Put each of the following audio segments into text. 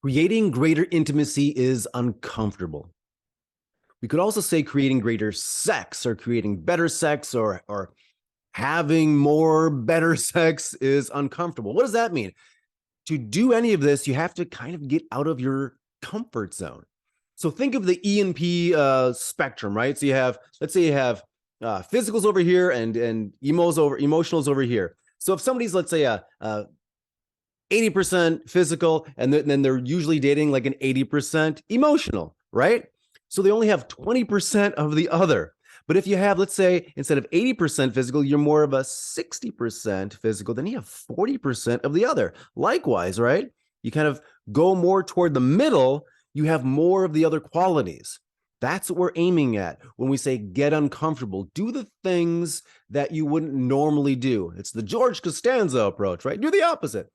Creating greater intimacy is uncomfortable. We could also say creating greater sex or creating better sex or having more better sex is uncomfortable. What does that mean? To do any of this, you have to kind of get out of your comfort zone. So think of the E and P spectrum, right? So you have, let's say you have physicals over here and emotionals over here. So if somebody's, let's say, a 80% physical, and then they're usually dating like an 80% emotional, right? So they only have 20% of the other. But if you have, let's say, instead of 80% physical, you're more of a 60% physical, then you have 40% of the other. Likewise, right? You kind of go more toward the middle, you have more of the other qualities. That's what we're aiming at when we say get uncomfortable. Do the things that you wouldn't normally do. It's the George Costanza approach, right? Do the opposite.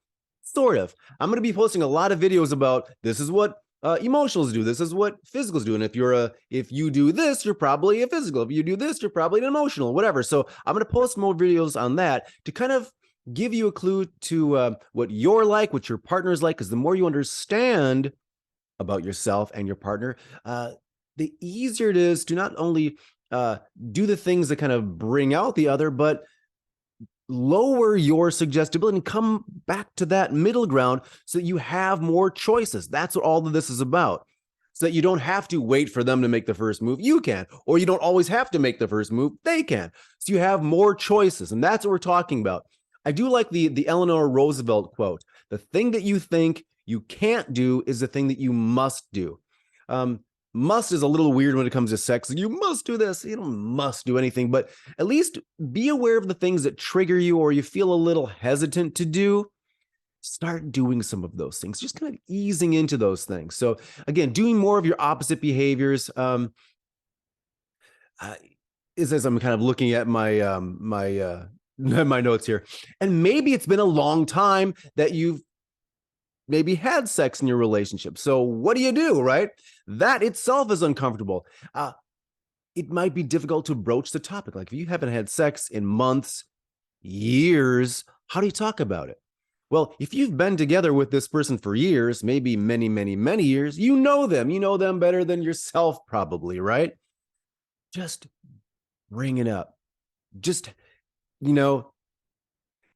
Sort of. I'm going to be posting a lot of videos about this is what emotionals do. This is what physicals do. And if you do this, you're probably a physical. If you do this, you're probably an emotional, whatever. So I'm going to post more videos on that to kind of give you a clue to what you're like, what your partner's like, because the more you understand about yourself and your partner, the easier it is to not only do the things that kind of bring out the other, but lower your suggestibility and come back to that middle ground so that you have more choices. That's what all of this is about. So that you don't have to wait for them to make the first move. You can, or you don't always have to make the first move. They can. So you have more choices. And that's what we're talking about. I do like the Eleanor Roosevelt quote. The thing that you think you can't do is the thing that you must do. Must is a little weird when it comes to sex. You must do this. You don't must do anything, but at least be aware of the things that trigger you or you feel a little hesitant to do. Start doing some of those things, just kind of easing into those things. So again, doing more of your opposite behaviors. As I'm kind of looking at my my notes here, and maybe it's been a long time that you've maybe had sex in your relationship. So what do, right? That itself is uncomfortable. It might be difficult to broach the topic. Like if you haven't had sex in months, years, how do you talk about it? Well, if you've been together with this person for years, maybe many, many, many years, you know them better than yourself probably, right? Just bring it up. Just, you know,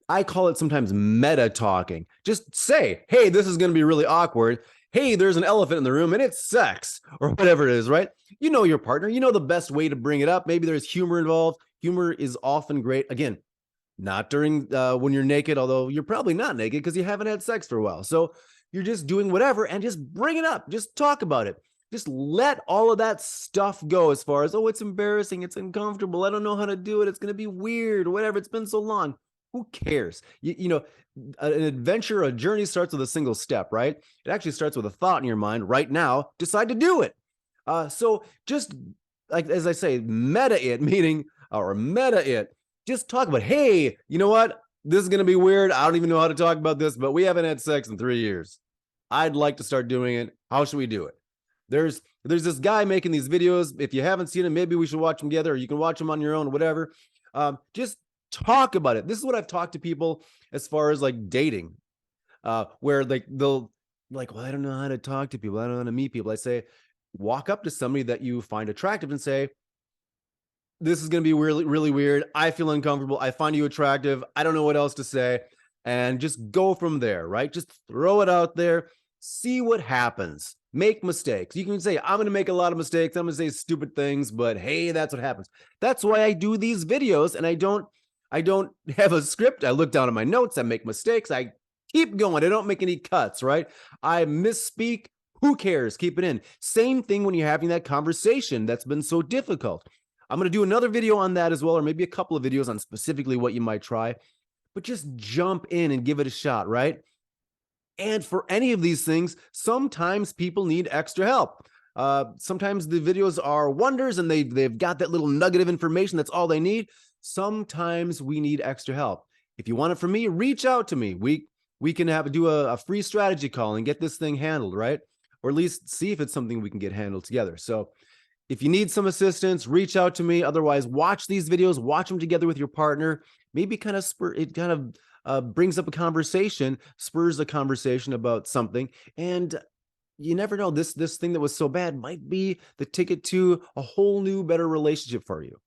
I call it sometimes meta talking. Just say, hey, this is going to be really awkward. Hey, there's an elephant in the room and it's sex or whatever it is, right? You know your partner. You know the best way to bring it up. Maybe there's humor involved. Humor is often great. Again, not during when you're naked, although you're probably not naked because you haven't had sex for a while. So you're just doing whatever and just bring it up. Just talk about it. Just let all of that stuff go as far as, oh, it's embarrassing. It's uncomfortable. I don't know how to do it. It's going to be weird, whatever. It's been so long. Who cares? You know, an adventure, a journey starts with a single step, right? It actually starts with a thought in your mind right now. Decide to do it. So just like, as I say, meta it, meaning, or meta it, just talk about, hey, you know what? This is going to be weird. I don't even know how to talk about this, but we haven't had sex in 3 years. I'd like to start doing it. How should we do it? There's this guy making these videos. If you haven't seen him, maybe we should watch them together, or you can watch them on your own, whatever. Just talk about it. This is what I've talked to people as far as like dating, where like they'll like, well, I don't know how to talk to people. I don't know how to meet people. I say, walk up to somebody that you find attractive and say, this is going to be really, really weird. I feel uncomfortable. I find you attractive. I don't know what else to say. And just go from there, right? Just throw it out there. See what happens. Make mistakes. You can say, I'm going to make a lot of mistakes. I'm going to say stupid things, but hey, that's what happens. That's why I do these videos and I don't have a script. I look down at my notes. I make mistakes. I keep going. I don't make any cuts, right? I misspeak. Who cares? Keep it in. Same thing when you're having that conversation that's been so difficult. I'm going to do another video on that as well, or maybe a couple of videos on specifically what you might try, but just jump in and give it a shot, right? And for any of these things, sometimes people need extra help. Sometimes the videos are wonders and they've got that little nugget of information. That's all they need. Sometimes we need extra help. If you want it from me, reach out to me. We can do a free strategy call and get this thing handled, right? Or at least see if it's something we can get handled together. So if you need some assistance, reach out to me. Otherwise, watch these videos, watch them together with your partner. Maybe kind of brings up a conversation, spurs a conversation about something. And you never know. This thing that was so bad might be the ticket to a whole new, better relationship for you.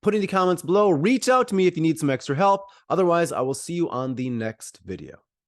Put in the comments below. Reach out to me if you need some extra help. Otherwise, I will see you on the next video.